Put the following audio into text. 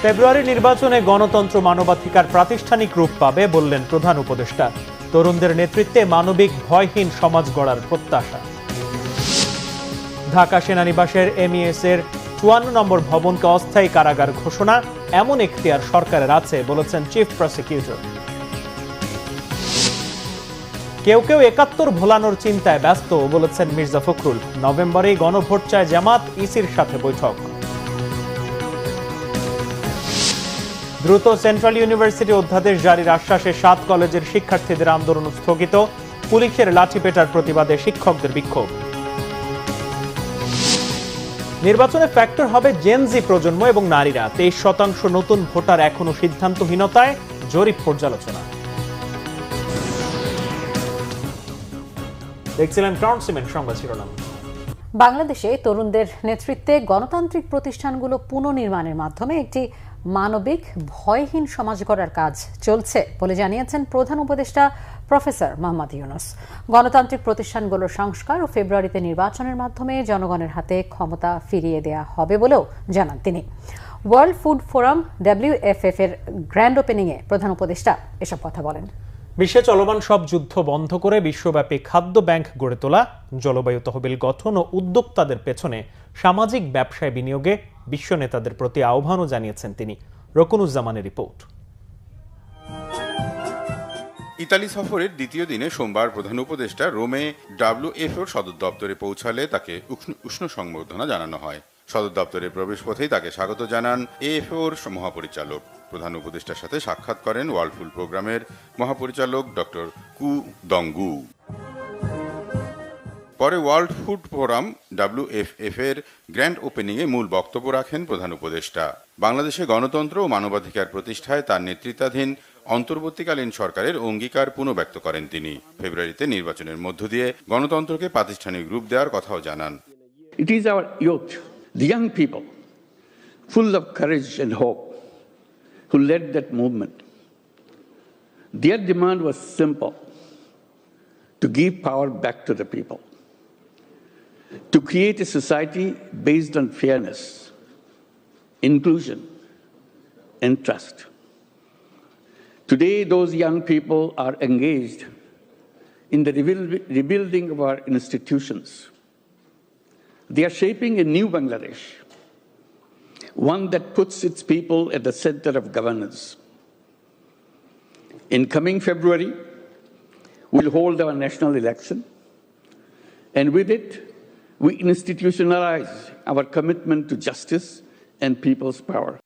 ফেব্রুয়ারি নির্বাচনে গণতন্ত্র মানবাধিকার প্রাতিষ্ঠানিক রূপ পাবে বললেন প্রধান উপদেষ্টা। তরুণদের নেতৃত্বে মানবিক ভয়হীন সমাজ গড়ার প্রত্যাশা। ঢাকা সেনানিবাসের এমইএস এর ৫৪ নম্বর ভবনকে অস্থায়ী কারাগার ঘোষণা, এমন এখতিয়ার সরকারের আছে বলেছেন চিফ প্রসিকিউটর। কেউ কেউ ৭১ ভোলানোর চিন্তায় ব্যস্ত বলেছেন মির্জা ফখরুল। নভেম্বরেই গণভোট চায় জামাত, ইসির সাথে বৈঠক। দ্রুত সেন্ট্রাল ইউনিভার্সিটি অধ্যাদেশ জারির আশ্বাসে ৭ কলেজের শিক্ষার্থীদের আন্দোলন স্থগিত। পুলিশের লাঠিপেটার প্রতিবাদে শিক্ষকদের বিক্ষোভ। নির্বাচনে ফ্যাক্টর হবে জেনজি প্রজন্ম এবং নারীরা। ২৩% নতুন ভোটার এখনো সিদ্ধান্তহীনতায়, জরিপ পর্যালোচনা। দেখছিলেন ক্রাউন সিমেন্ট সংবাদ শিরোনাম। বাংলাদেশে তরুণদের নেতৃত্বে গণতান্ত্রিক প্রতিষ্ঠানগুলো পুনর্নির্মাণের মাধ্যমে একটি মানবিক ভয়হীন সমাজ গড়ার কাজ চলছে বলে জানিয়েছেন প্রধান উপদেষ্টা প্রফেসর মোহাম্মদ ইউনূস। গণতান্ত্রিক প্রতিষ্ঠানগুলোর সংস্কার ও ফেব্রুয়ারিতে নির্বাচনের মাধ্যমে জনগণের হাতে ক্ষমতা ফিরিয়ে দেয়া হবে বলেও জানান তিনি। ওয়ার্ল্ড ফুড ফোরাম WFF এর গ্র্যান্ড ওপেনিংয়ে প্রধান উপদেষ্টা এসব কথা বলেন। বিশ্বে চলমান সব যুদ্ধ বন্ধ করে বিশ্বব্যাপী খাদ্য ব্যাংক গড়ে তোলা, জলবায়ু তহবিল গঠন ও উদ্যোক্তাদের পেছনে সামাজিক ব্যবসায় বিনিয়োগে বিশ্ব নেতাদের প্রতি আহ্বানও জানিয়েছেন তিনি। রকুনুজ্জামানের রিপোর্ট। ইতালি সফরের দ্বিতীয় দিনে সোমবার প্রধান উপদেষ্টা রোমে WFOর সদর দপ্তরে পৌঁছালে তাকে উষ্ণ সংবর্ধনা জানানো হয়। সদর দপ্তরের প্রবেশপথেই তাকে স্বাগত জানান AFOর মহাপরিচালক। প্রধান উপদেষ্টার সাথে সাক্ষাৎ করেন ওয়ার্ল্ড ফুড প্রোগ্রামের মহাপরিচালক ডক্টর কু দঙ্গু। পরে ওয়ার্ল্ড ফুড ফোরাম WFF এর গ্র্যান্ড ওপেনিংয়ে মূল বক্তব্য রাখেন প্রধান উপদেষ্টা। বাংলাদেশে গণতন্ত্র ও মানবাধিকার প্রতিষ্ঠায় তার নেতৃত্বাধীন অন্তর্বর্তীকালীন সরকারের অঙ্গীকার পুনঃব্যক্ত করেন তিনি। ফেব্রুয়ারিতে নির্বাচনের মধ্য দিয়ে গণতন্ত্রকে প্রাতিষ্ঠানিক রূপ দেওয়ার কথাও জানান। It is our youth, the young people, full of courage and hope, who led that movement. Their demand was simple: to give power back to the people, to create a society based on fairness, inclusion, and trust. Today, those young people are engaged in the rebuilding of our institutions. They are shaping a new Bangladesh, one that puts its people at the center of governance. In coming February, we'll hold our national election, and with it, we institutionalize our commitment to justice and people's power.